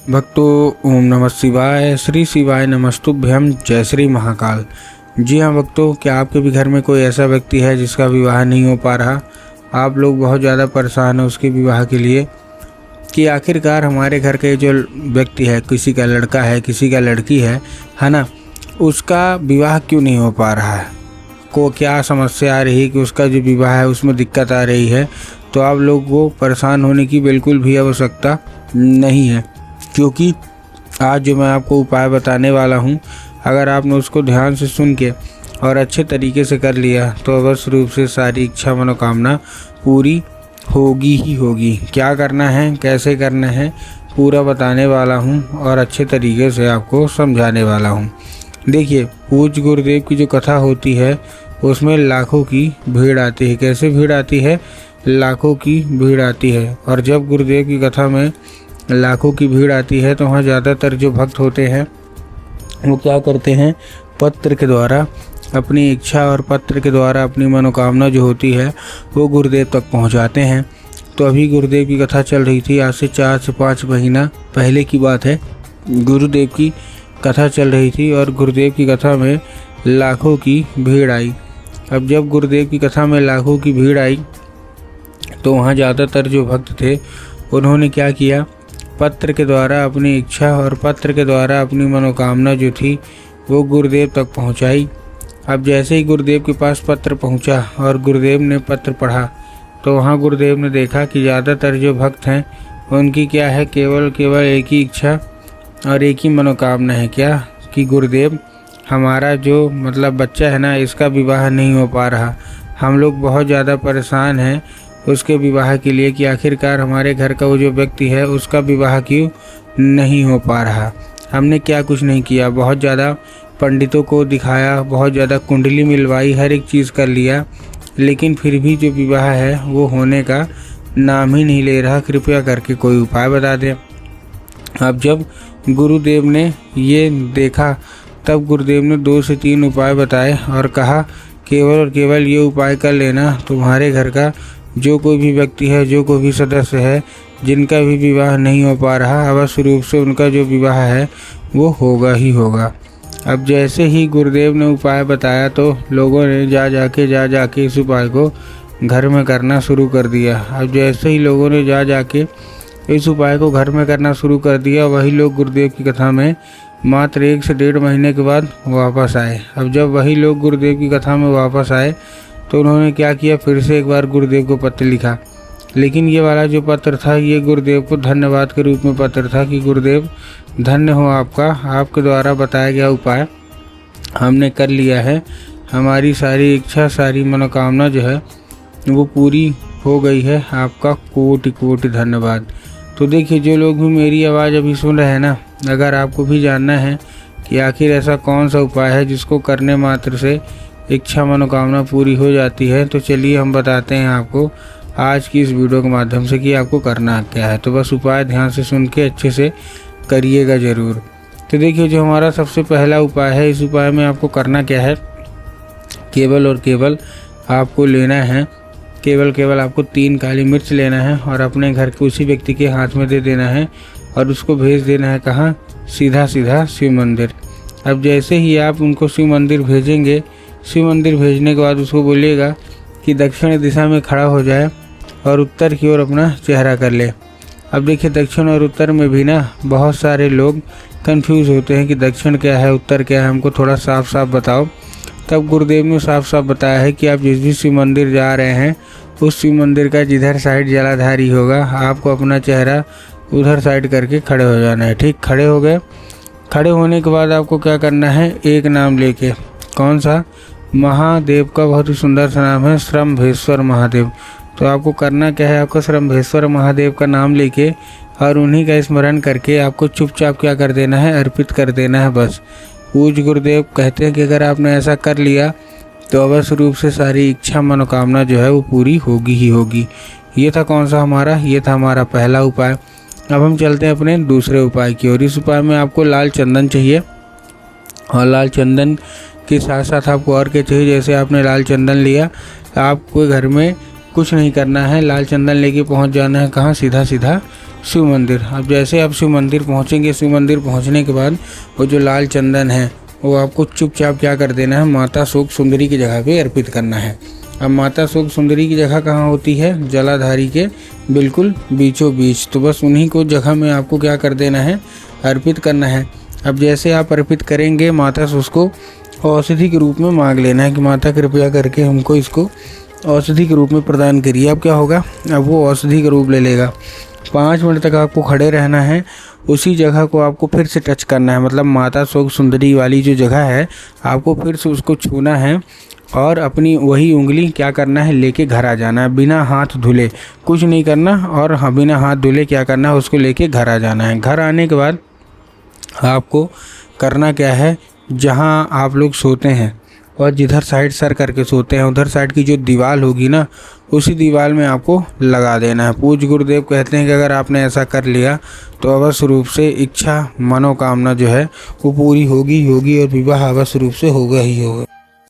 भक्तों ओम नमः शिवाय। श्री शिवाय नमस्तुभ्यम। जय श्री महाकाल। जी हाँ भक्तों, क्या आपके भी घर में कोई ऐसा व्यक्ति है जिसका विवाह नहीं हो पा रहा? आप लोग बहुत ज़्यादा परेशान हैं उसके विवाह के लिए कि आखिरकार हमारे घर के जो व्यक्ति है, किसी का लड़का है, किसी का लड़की है ना, उसका विवाह क्यों नहीं हो पा रहा है, को क्या समस्या आ रही है कि उसका जो विवाह है उसमें दिक्कत आ रही है। तो आप लोग को परेशान होने की बिल्कुल भी आवश्यकता नहीं है, क्योंकि आज जो मैं आपको उपाय बताने वाला हूँ, अगर आपने उसको ध्यान से सुन के और अच्छे तरीके से कर लिया तो अवश्य रूप से सारी इच्छा मनोकामना पूरी होगी ही होगी। क्या करना है, कैसे करना है, पूरा बताने वाला हूँ और अच्छे तरीके से आपको समझाने वाला हूँ। देखिए, पूज्य गुरुदेव की जो कथा होती है उसमें लाखों की भीड़ आती है। कैसे भीड़ आती है? लाखों की भीड़ आती है। और जब गुरुदेव की कथा में लाखों की भीड़ आती है तो वहाँ ज़्यादातर जो भक्त होते हैं वो क्या करते हैं, पत्र के द्वारा अपनी इच्छा और पत्र के द्वारा अपनी मनोकामना जो होती है वो गुरुदेव तक पहुँचाते हैं। तो अभी गुरुदेव की कथा चल रही थी, आज से 4 से 5 महीना पहले की बात है। गुरुदेव की कथा चल रही थी और गुरुदेव की कथा में लाखों की भीड़ आई। अब जब गुरुदेव की कथा में लाखों की भीड़ आई तो वहाँ ज़्यादातर जो भक्त थे उन्होंने क्या किया, पत्र के द्वारा अपनी इच्छा और पत्र के द्वारा अपनी मनोकामना जो थी वो गुरुदेव तक पहुंचाई। अब जैसे ही गुरुदेव के पास पत्र पहुंचा और गुरुदेव ने पत्र पढ़ा तो वहाँ गुरुदेव ने देखा कि ज़्यादातर जो भक्त हैं उनकी क्या है, केवल एक ही इच्छा और एक ही मनोकामना है। क्या कि गुरुदेव, हमारा जो बच्चा है ना, इसका विवाह नहीं हो पा रहा। हम लोग बहुत ज़्यादा परेशान हैं उसके विवाह के लिए कि आखिरकार हमारे घर का वो जो व्यक्ति है उसका विवाह क्यों नहीं हो पा रहा। हमने क्या कुछ नहीं किया, बहुत ज़्यादा पंडितों को दिखाया, बहुत ज़्यादा कुंडली मिलवाई, हर एक चीज़ कर लिया, लेकिन फिर भी जो विवाह है वो होने का नाम ही नहीं ले रहा। कृपया करके कोई उपाय बता दें। अब जब गुरुदेव ने ये देखा तब गुरुदेव ने 2 से 3 उपाय बताए और कहा केवल और केवल ये उपाय कर लेना, तुम्हारे घर का जो कोई भी व्यक्ति है, जो कोई भी सदस्य है जिनका भी विवाह नहीं हो पा रहा, अवश्य रूप से उनका जो विवाह है वो होगा ही होगा। अब जैसे ही गुरुदेव ने उपाय बताया तो लोगों ने जा जाके इस उपाय को घर में करना शुरू कर दिया। अब जैसे ही लोगों ने जा जाके इस उपाय को घर में करना शुरू कर दिया, वही लोग गुरुदेव की कथा में मात्र 1 से 1.5 महीने के बाद वापस आए। अब जब वही लोग गुरुदेव की कथा में वापस आए तो उन्होंने क्या किया, फिर से एक बार गुरुदेव को पत्र लिखा। लेकिन ये वाला जो पत्र था ये गुरुदेव को धन्यवाद के रूप में पत्र था कि गुरुदेव धन्य हो आपका, आपके द्वारा बताया गया उपाय हमने कर लिया है, हमारी सारी इच्छा सारी मनोकामना जो है वो पूरी हो गई है, आपका कोटि कोटि धन्यवाद। तो देखिए, जो लोग भी मेरी आवाज़ अभी सुन रहे हैं ना, अगर आपको भी जानना है कि आखिर ऐसा कौन सा उपाय है जिसको करने मात्र से इच्छा मनोकामना पूरी हो जाती है, तो चलिए हम बताते हैं आपको आज की इस वीडियो के माध्यम से कि आपको करना क्या है। तो बस उपाय ध्यान से सुन के अच्छे से करिएगा ज़रूर। तो देखिए, जो हमारा सबसे पहला उपाय है, इस उपाय में आपको करना क्या है, केवल और केवल आपको लेना है, केवल आपको 3 काली मिर्च लेना है और अपने घर के उसी व्यक्ति के हाथ में दे देना है और उसको भेज देना है कहाँ, सीधा शिव मंदिर। अब जैसे ही आप उनको शिव मंदिर भेजेंगे, शिव मंदिर भेजने के बाद उसको बोलिएगा कि दक्षिण दिशा में खड़ा हो जाए और उत्तर की ओर अपना चेहरा कर ले। अब देखिए, दक्षिण और उत्तर में भी ना बहुत सारे लोग कंफ्यूज होते हैं कि दक्षिण क्या है, उत्तर क्या है, हमको थोड़ा साफ साफ बताओ। तब गुरुदेव ने साफ साफ बताया है कि आप जिस भी शिव मंदिर जा रहे हैं उस शिव मंदिर का जिधर साइड जलाधारी होगा, आपको अपना चेहरा उधर साइड करके खड़े हो जाना है। ठीक, खड़े हो गए। खड़े होने के बाद आपको क्या करना है, एक नाम लेके, कौन सा, महादेव का बहुत ही सुंदर सा नाम है, श्रम्भेश्वर महादेव। तो आपको करना क्या है, आपको श्रम्भेश्वर महादेव का नाम लेके और उन्हीं का स्मरण करके आपको चुपचाप क्या कर देना है, अर्पित कर देना है बस। पूज्य गुरुदेव कहते हैं कि अगर आपने ऐसा कर लिया तो अवश्य रूप से सारी इच्छा मनोकामना जो है वो पूरी होगी ही होगी। ये था कौन सा हमारा, ये था हमारा पहला उपाय। अब हम चलते हैं अपने दूसरे उपाय की ओर। इस उपाय में आपको लाल चंदन चाहिए और लाल चंदन के साथ साथ आपको और क्या चाहिए, जैसे आपने लाल चंदन लिया, आपको घर में कुछ नहीं करना है, लाल चंदन लेके पहुंच जाना है कहाँ, सीधा शिव मंदिर। अब जैसे आप शिव मंदिर पहुँचेंगे, शिव मंदिर पहुँचने के बाद वो जो लाल चंदन है वो आपको चुपचाप क्या कर देना है, माता शोक सुंदरी की जगह पे अर्पित करना है। अब माता शोक सुंदरी की जगह कहाँ होती है, जलाधारी के बिल्कुल बीचों बीच। तो बस उन्हीं को जगह में आपको क्या कर देना है, अर्पित करना है। अब जैसे आप अर्पित करेंगे, माता से उसको औषधि के रूप में मांग लेना है कि माता कृपया करके हमको इसको औषधि के रूप में प्रदान करिए। अब क्या होगा, अब वो औषधि का रूप ले लेगा। 5 मिनट तक आपको खड़े रहना है, उसी जगह को आपको फिर से टच करना है, मतलब माता शोक सुंदरी वाली जो जगह है आपको फिर से उसको छूना है और अपनी वही उंगली क्या करना है, लेके घर आ जाना है बिना हाथ धुले, कुछ नहीं करना। और हाँ, बिना हाथ धुले क्या करना है, उसको लेके घर आ जाना है। घर आने के बाद आपको करना क्या है, जहाँ आप लोग सोते हैं और जिधर साइड सर करके सोते हैं उधर साइड की जो दीवार होगी ना, उसी दीवार में आपको लगा देना है। पूज्य गुरुदेव कहते हैं कि अगर आपने ऐसा कर लिया तो अवश्य रूप से इच्छा मनोकामना जो है वो पूरी होगी और विवाह अवश्य रूप से होगा ही होगा।